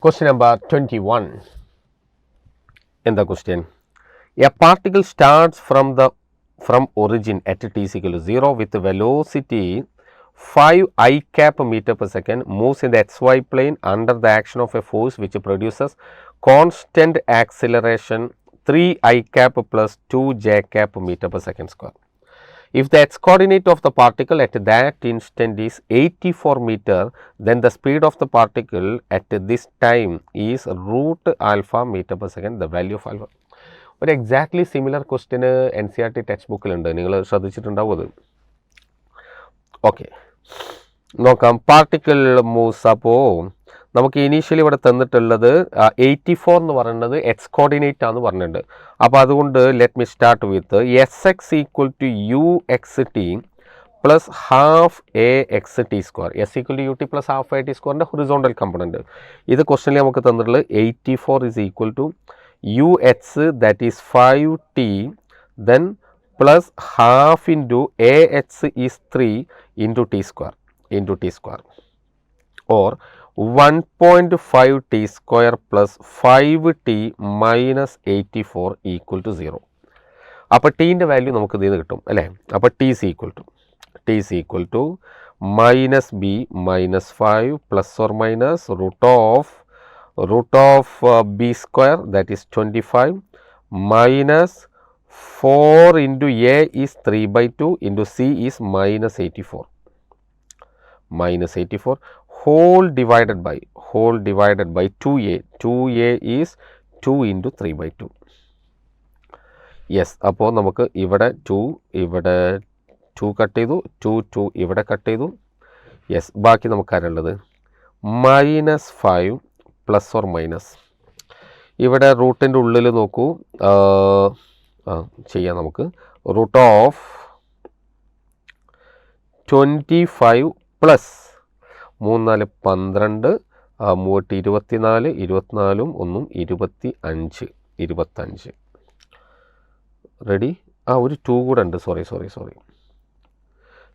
Question number 21. In the question, a particle starts from origin at t is equal to 0 with velocity 5 I cap meter per second, moves in the xy plane under the action of a force which produces constant acceleration 3 I cap plus 2 j cap meter per second square. If the x coordinate of the particle at that instant is 84 meter, then the speed of the particle at this time is root alpha meter per second, the value of alpha. ഒരു exactly similar question N C R T text ബുക്കിലുണ്ട്, നിങ്ങൾ ശ്രദ്ധിച്ചിട്ടുണ്ടാവും അത്. Okay, നോക്കാം. Particle moves. അപ്പോൾ നമുക്ക് initially ഇവിടെ തന്നിട്ടുള്ളത് 84 എന്ന് പറയുന്നത് എക്സ് കോർഡിനേറ്റ് ആണെന്ന് പറഞ്ഞിട്ടുണ്ട്. അപ്പോൾ അതുകൊണ്ട് let me start with S X equal to U X T plus half A X T square. S equal to U T plus half A T സ്ക്വയറിൻ്റെ ഹൊറിസോണ്ടൽ കമ്പണൻറ്റ്. ഇത് ക്വസ്റ്റനിൽ നമുക്ക് തന്നിട്ടുള്ളത് 84 is equal to U H that is 5t then plus half into a h is 3 into t square or 1.5 t square plus 5t minus 84 equal to 0. അപ്പോൾ ടീൻ്റെ value നമുക്ക് ഇതിൽ നിന്ന് കിട്ടും അല്ലേ. അപ്പോൾ t is equal to minus b minus 5 plus or minus root of b square that is 25 minus 4 into a is 3 by 2 into c is minus 84 whole divided by 2a. 2a is 2 into 3 by 2. Yes, അപ്പോൾ നമുക്ക് ഇവിടെ 2 cut ചെയ്തു, 2 ഇവിടെ cut ചെയ്തു. Yes, ബാക്കി നമുക്കാരുള്ളത് minus 5 plus or minus. ഇവിടെ റൂട്ടിൻ്റെ ഉള്ളിൽ നോക്കൂ, ചെയ്യാം നമുക്ക്. റൂട്ട് ഓഫ് 25 പ്ലസ് 3 4 12 24 24 ഒന്നും 25 റെഡി. ഒരു 2 കൂടെ ഉണ്ട്, സോറി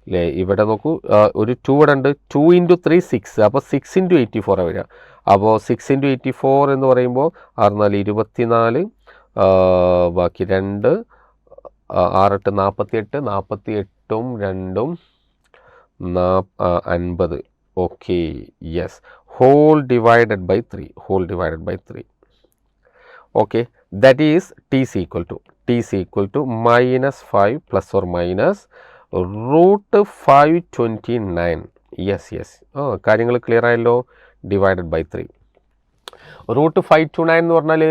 അല്ലേ. ഇവിടെ നോക്കൂ, ഒരു 2 കൂടെ ഉണ്ട്. 2 into 3 6, അപ്പോൾ 6 into 84 വരിക. അപ്പോൾ 6 into 84 എന്ന് പറയുമ്പോൾ 6 4 24, ബാക്കി 2 6 8 48, 48ഉം 2ഉം 50. Okay, yes, whole divided by 3. Okay, that is t is equal to minus 5 plus or minus root 529. Yes, കാര്യങ്ങൾ ക്ലിയർ ആയല്ലോ. Divided by 3. റൂട്ട് 529 എന്ന് പറഞ്ഞാൽ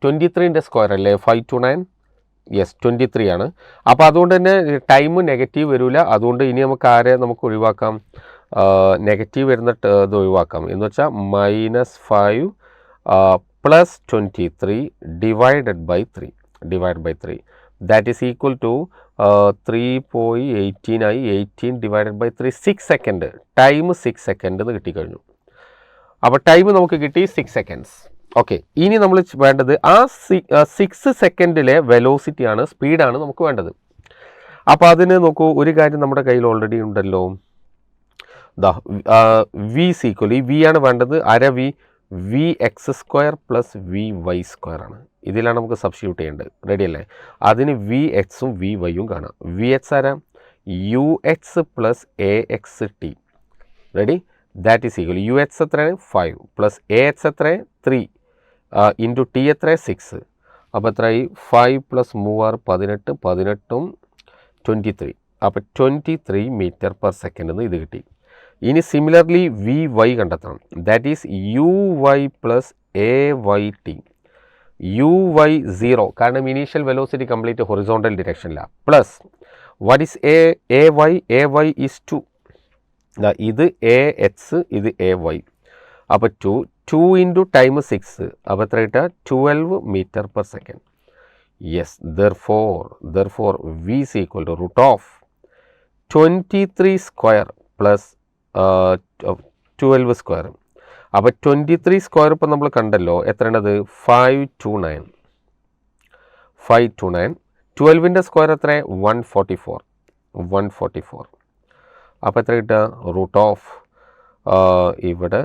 23ൻ്റെ സ്ക്വയർ അല്ലേ 529. യെസ്, 23 ആണ്. അപ്പോൾ അതുകൊണ്ട് തന്നെ ടൈം നെഗറ്റീവ് വരില്ല. അതുകൊണ്ട് ഇനി നമുക്ക് ഒഴിവാക്കാം, നെഗറ്റീവ് വരുന്ന ഇത് ഒഴിവാക്കാം. എന്ന് വെച്ചാൽ -5 plus 23 divided by 3 that is equal to 3.18 ആയി. 18 divided by 3 6 second. Time 6 second എന്ന് കിട്ടിക്കഴിഞ്ഞു. അപ്പോൾ ടൈം നമുക്ക് കിട്ടി 6 സെക്കൻഡ്സ്. ഓക്കെ, ഇനി നമ്മൾ വേണ്ടത് ആ 6 സെക്കൻഡിലെ വെലോസിറ്റിയാണ്, സ്പീഡാണ് നമുക്ക് വേണ്ടത്. അപ്പോൾ അതിന് നോക്കൂ, ഒരു കാര്യം നമ്മുടെ കയ്യിൽ ഓൾറെഡി ഉണ്ടല്ലോ. വി സീക്വൽ, ഈ വി ആണ് വേണ്ടത്. V X square plus V Y square ആണ്. ഇതിലാണ് നമുക്ക് സബ്സ്റ്റിറ്റ്യൂട്ട് ചെയ്യേണ്ടത്. റെഡി അല്ലേ. അതിന് വി എക്സും വി വൈയും കാണാം. വി എക്സ് ആരാ, U X plus A X T. Ready, that is equal U X എത്രയാണ് 5 പ്ലസ് എ എക്സ് എത്രയാണ് 3 ഇൻറ്റു ടി എത്രയാണ് 6. അപ്പോൾ എത്രയായി 5 പ്ലസ് 3 18, 18ഉം 23. അപ്പോൾ 23 മീറ്റർ പെർ സെക്കൻഡ് എന്ന് ഇത് കിട്ടി. ഇനി സിമിലർലി വി വൈ കണ്ടെത്തണം. That is U Y plus A Y T. U Y 0, കാരണം ഇനീഷ്യൽ വെലോസിറ്റി കംപ്ലീറ്റ് ഹൊറിസോണ്ടൽ ഡിറക്ഷനിലാണ്. Plus what is A Y is 2. ഇത് എ എക്സ്, ഇത് എ വൈ. അപ്പോൾ 2 ഇൻറ്റു ടൈം 6, അപ്പോൾ എത്ര കിട്ടുക 12 metre per second. Yes, therefore V is equal to root of 23 square plus 12 square. അപ്പോൾ 23 square ഇപ്പോൾ നമ്മൾ കണ്ടല്ലോ, എത്രയാണത് 529. 12ൻ്റെ സ്ക്വയർ എത്ര 144. അപ്പോൾ എത്ര കിട്ടുക റൂട്ട് ഓഫ് ഇവിടെ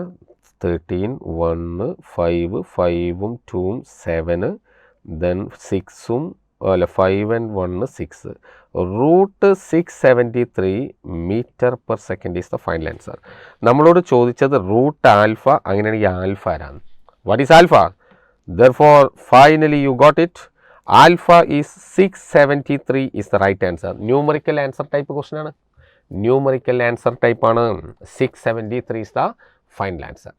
13, 1, 5, 5ഉം 2ഉം 7, then 6ഉം അല്ല 5 and 1 6. Root 673 metre per second is the final answer. നമ്മളോട് ചോദിച്ചത് റൂട്ട് ആൽഫ, അങ്ങനെയാണെങ്കിൽ ആൽഫ ആരാണ്? What is alpha? Therefore finally you got it. Alpha is 673 is the right answer. Numerical answer type question ആണ്. Numerical answer ടൈപ്പാണ്. 673 is the final answer.